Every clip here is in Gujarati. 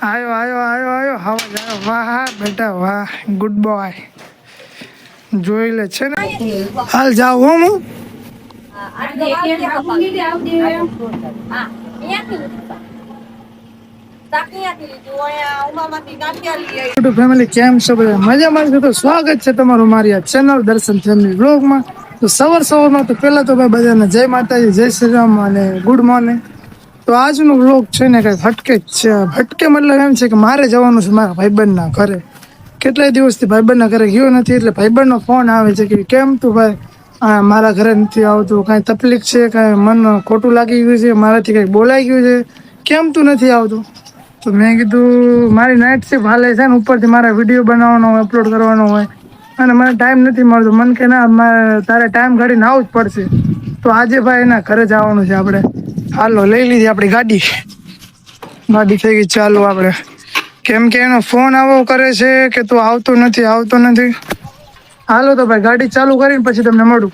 આયો આયો આયો આયો હવા આવ્યો. વાહ બેટા વાહ, ગુડ બોય. જોઈ લે છે ને. હાલ જાવ હું ફેમિલી કેમ છો બધા મજામાં છો? તો સ્વાગત છે તમારું મારી આ ચેનલ દર્શન ફેમિલી વ્લોગમાં. તો સવારમાં તો પહેલા તો ભાઈ બધાને જય માતાજી, જય શ્રી રામ અને ગુડ મોર્નિંગ. તો આજનો વ્લોગ છે ને કંઈક હટકે જ છે. હટકે મતલબ એમ છે કે મારે જવાનું છે મારા ભાઈબંધના ઘરે. કેટલાય દિવસથી ભાઈબંધના ઘરે ગયો નથી, એટલે ભાઈબંધનો ફોન આવે છે કે કેમ તું ભાઈ મારા ઘરે નથી આવતું, કાંઈ તકલીફ છે, કાંઈ મન ખોટું લાગી ગયું છે, મારાથી કંઈક બોલાઈ ગયું છે, કેમ તું નથી આવતું? તો મેં કીધું મારી નાઇટ શિફ્ટ હાલે છે ને, ઉપરથી મારે વિડીયો બનાવવાનો હોય, અપલોડ કરવાનો હોય અને મને ટાઈમ નથી મળતો. મને કે ના તારે ટાઈમ કાઢીને આવવું જ પડશે. તો આજે ભાઈ એના ઘરે જવાનું છે આપણે. હાલો લઈ લીધી આપણી ગાડી થઈ ગઈ ચાલુ આપણે. કેમ કે એનો ફોન આવો કરે છે કે તું આવતો નથી. હાલો તો ભાઈ ગાડી ચાલુ કરીને પછી તમને મળું.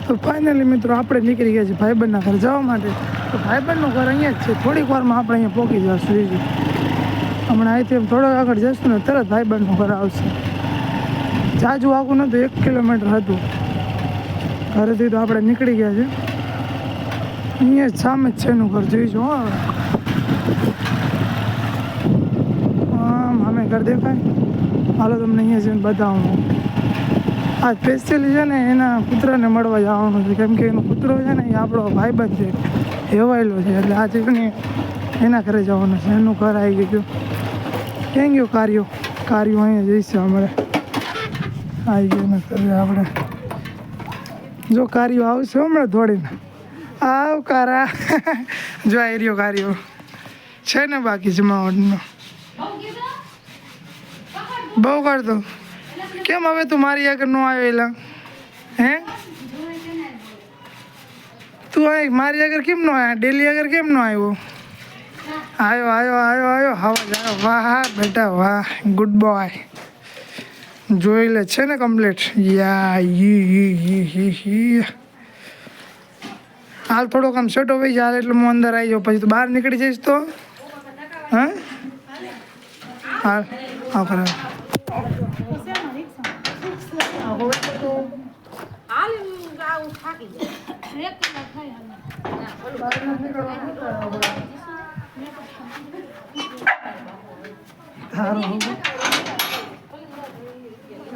તો ફાઇનલી મિત્રો આપણે નીકળી ગયા છીએ ભાઈબંધના ઘરે જવા માટે. તો ભાઈબંધનું ઘર અહીંયા જ છે, થોડીક વારમાં આપણે અહીંયા પહોંચી જશું. હમણાં અહીંથી થોડોક આગળ જઈશું ને તરત ભાઈબંધનું ઘર આવશે. જાજુ આગું નહોતું, 1 કિલોમીટર હતું ઘરેથી. તો આપણે નીકળી ગયા છે. અહીંયા જ સામે જ છે એનું ઘર, જોઈશું. અમે ઘર દેખાય. હાલો તમને અહીંયા જઈને બતાવું. આ સ્પેશિયલી છે ને એના કૂતરાને મળવા જવાનું છે, કેમ કે એનો કૂતરો છે ને એ આપણો ભાઈબંધ છે, હેવાયેલો છે. એટલે આજે ને એના ઘરે જવાનું છે. એનું ઘર આવી ગયું. ક્યાં ગયો કાર્યો અહીંયા જઈશું અમારે. આવી ગયો એના ઘરે આપણે. જો કાર્યો આવશે હમણાં દોડીને. આવ કારા જો આવી રહ્યો કાર્યો છે ને. બાકી જમાવટનો બહુ કરતો. કેમ હવે તું મારી આગળ ન આવેલા? હે તું મારી આગળ કેમ ન આવ્યા? ડેલી આગળ કેમ ન આવ્યો? આયો આયો આયો આયો હવા આવ્યો. વાહ બેટા વાહ, ગુડ બોય. જોઈ લે છે ને કમ્પ્લીટ. યા યી હાલ થોડોક આમ સેટો વહી જાય એટલે હું અંદર આવી જાઉં. પછી તું બહાર નીકળી જઈશ તો હા હાલ આખરે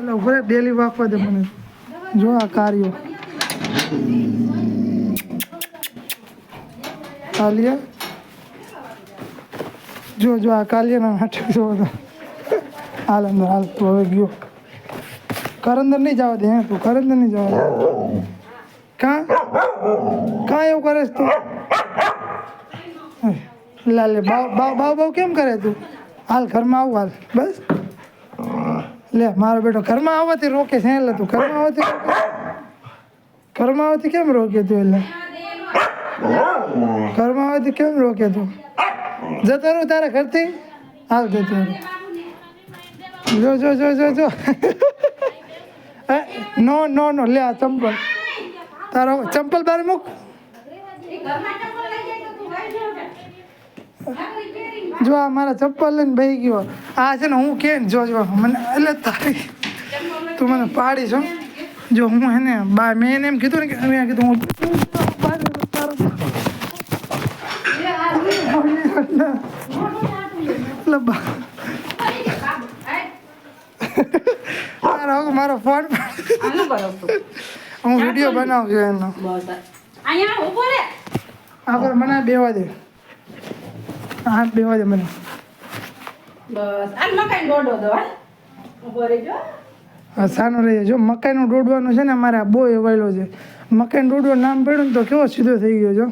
એટલે ઉભરે ડેલી વાપવા દે મને. જો આ કાર્યો કાલિયા, જો આ કાલિયાના નાટક જો. હાલ અંદર હાલ. તું હવે ગયો ઘર અંદર નહીં જવા દે. તું ઘર અંદર નહીં જવા દે. કાં એવું કરે તું? લે બાવ કેમ કરે તું? હાલ ઘરમાં આવું. હાલ બસ લે મારો બેટો ઘરમાં આવવાથી રોકે છે. એટલે તું ઘરમાં આવવાથી કેમ રોકે તું? એટલે ઘરમાં આવવાથી કેમ રોકે તું? જતો રહું તારા ઘરથી. હાલ જતો રહું. જો નો લે આ ચંપલ. તારો ચંપલ બહાર મૂક. જો આ મારા ચપ્પલ લઈને બેસી ગયો. આ છે ને હું કે જો મને એટલે તારી તું મને પાડી છો. જો હું એને મેં એને એમ કીધું ને કે મેં કીધું હું મારો ફોન હું વિડીયો બનાવું છું એનો. આગળ મને બેવા દે. હા બેવા દે મને. હા સાનો રહી. જો મકાઈનો દોડવાનો છે ને અમારે બહુ એવાયેલો છે. મકાઈનો દોડવાનું નામ પડ્યું ને તો કેવો સીધો થઈ ગયો.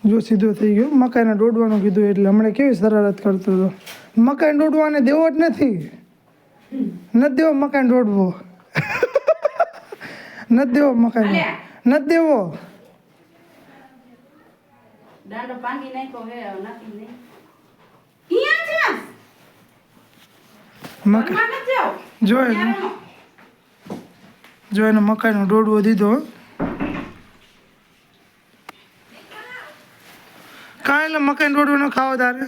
જો સીધો થઈ ગયો. મકાઈને દોડવાનું કીધું એટલે હમણાં કેવી શરારત કરતો હતો. મકાઈને દોડવાને દેવો જ નથી દેવો. મકાઈને દોડવો નથી દેવો. મકાઈ નથી દેવો. જો જો એને મકાઈનો ડોડવો દીધો. કાંઈ એટલે મકાઈનો ડોડવો ન ખાવો તારે?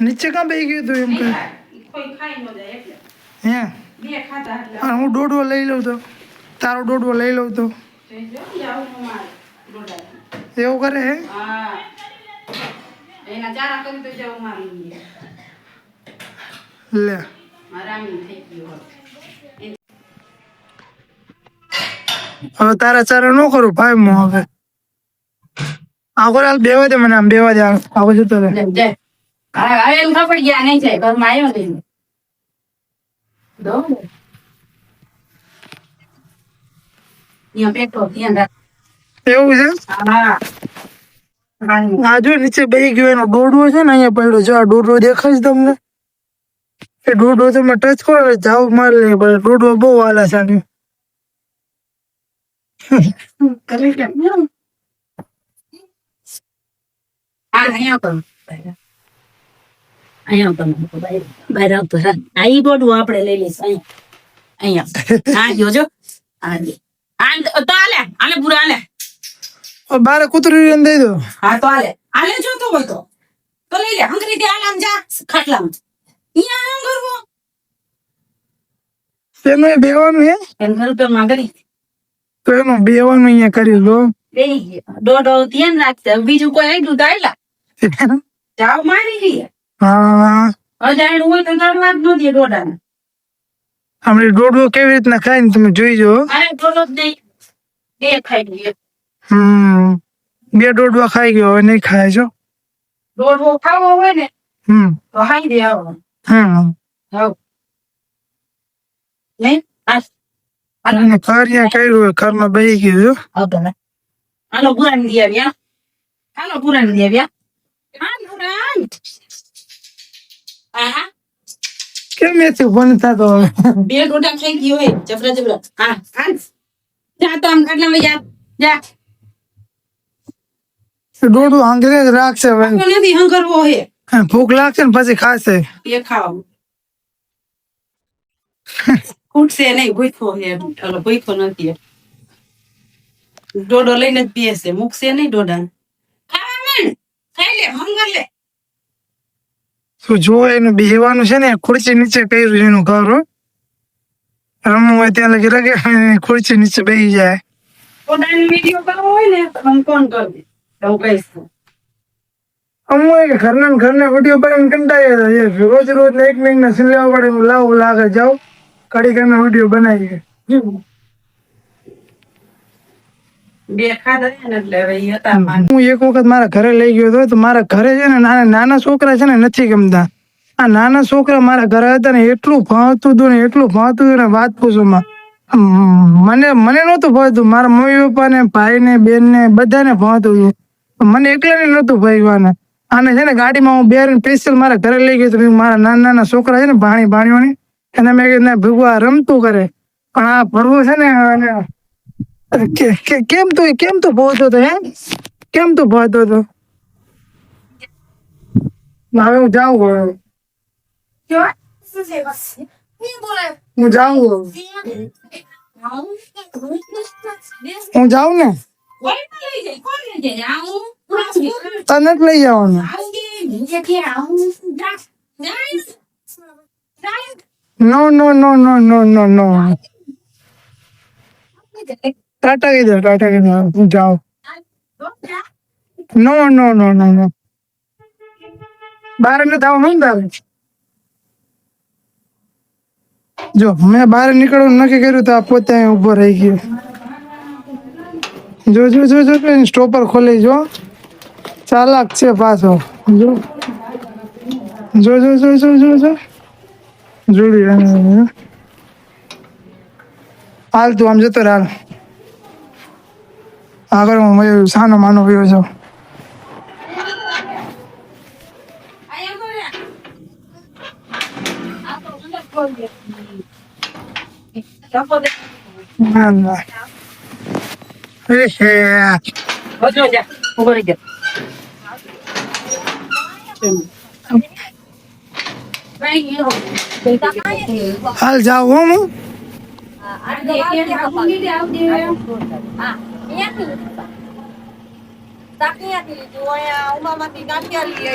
નીચે કાં બેસી ગયું તું એમ કે? હે હું ડોડવો લઈ લઉં તો, તારો ડોડવો લઈ લઉં તો એવું કરે હે? લે હવે તારા ચારા ન કરું ભાઈ. હું હવે આગળ હાલ બેવા દે મને, આમ બેવા દે. આગળ જતો રહે. એવું છે? આ જો નીચે બેસી ગયો એનો ડોડવો છે ને, અહીંયા પડ્યો. જો આ ડોડવો દેખાય છે તમને? એ ડોડવો તમે ટચ કરો જાવ માર લે. ડોડવો બહુ હાલે છે. આપડે લઈ લઈશ અહીંયા જોજો. પૂરા હાલે બારે કૂતરી દઈ દો. હા તો હાલે જોતો હોય તો લઈ લે. હંગરી દે આમ જા ખાટલામાં. અહીંયા આમ કરવો એનું બેવાનું હે? એમ કરું તો માંગરી તો એનું બેવાનું અહીંયા કરી લો. દોઢ ધ્યાન રાખશે. બીજું કોઈ આઈડું તો આયલા જાવ મારી ગઈ. હા અજાણ્યું હોય તો તળવા જ ન દે દોડાને. હમણાં ડોડવો કેવી રીતના ખાય ને તમે જોઈ જો. અરે દોડો જ નહીં. બે ખાઈ ગઈ. બે ડોડવા ખાઈ ગયો, હવે નહીં ખાય છો. દોડવો ખાવો હોય ને તો ખાઈ દે. આવો નહીં કર્યા કર્યું ઘરમાં બેસી ગયું. હાલો પુરાની દે આવ્યા. હાલો પુરાની દે આવ્યા. કેમ એથી બંધ થતો હવે? બે ડોડા ખાઈ ગયો હોય જબરા જબરા. હા જા તો આમ ખાટલામાં જા. ડોડું આંગળે જ રાખશે હવે. નથી હંગરવો હે. ભૂખ લાગશે ને પછી ખાશે. એ ખાવ ખૂટશે નહીં. ભૂખો હે. ચાલો ભૂખો નથી. ડોડો લઈને જ પીએશે. મૂકશે નહીં ડોડા. ખાવા માંડ. ખાઈ લે. હંગર લે. તો જો એનું બેહવાનું છે ને, ખુરશી નીચે કર્યું છે એનું ઘર. રમવું હોય ત્યાં લગી રગે, ખુરશી નીચે બેસી જાય. ડોડાની વિડીયો કરવો હોય ને તો હું ફોન કરજે. હું કહીશ. અમુક ઘરના વિડીયો બનાવીને કંટાળ્યા હતા. રોજ રોજ એક ને એક ને સિલેવા પડે. લાવું લાગે જાવ કડી ઘરના વિડીયો બનાવીએ. બે ખાધા ને એટલે હવે ઈ હતા. હું એક વખત મારા ઘરે લઈ ગયો હતો. તો મારા ઘરે છે ને નાના છોકરા છે ને નથી ગમતા. આ નાના છોકરા મારા ઘરે હતા ને એટલું ભાવતું હતું ને, એટલું ભાવતું હતું ને વાત પૂછોમાં. મને નહોતું ભાવતું. મારા મમ્મી પપ્પા ને ભાઈ ને બેન ને બધાને ભાવતું હતું. મને એકલાને નહોતું ભાઈવાને. આને છે ને ગાડીમાં હું બેર સ્પેશિયલ મારા ઘરે લઈ ગયો હતો. મારા નાના નાના છોકરા છે ને ભાણીઓને એને મેં કીધું ભીગું આ રમતું કરે. પણ આ ભરવું છે ને કેમ તું ભાવતો હતો? હે કેમ તું ભાવતો હતો? હવે હું જાઉં. હું જાઉં ને તને જ લઈ જવાનું. નો નો નો નો નો નો નો ટાટા કીધો હું જાઉં. નો નો નો નો નો બહાર નથી આવવાનું તારે. જો મેં બહાર નીકળવાનું નક્કી કર્યું તો આ પોતે ઉભો રહી ગયો. જો જો જો જો સ્ટોપર ખોલી જો. ચાલાક છે પાછો. જો જો જો જો જો જો જો જોડી હાલ તું આમ જતો હાલ. આગળ હું સાનો માનો ગયો છું. ના ના Thank you. હાલ જાઓ હો હું ઉમામાંથી ગાંઠિયા લઈ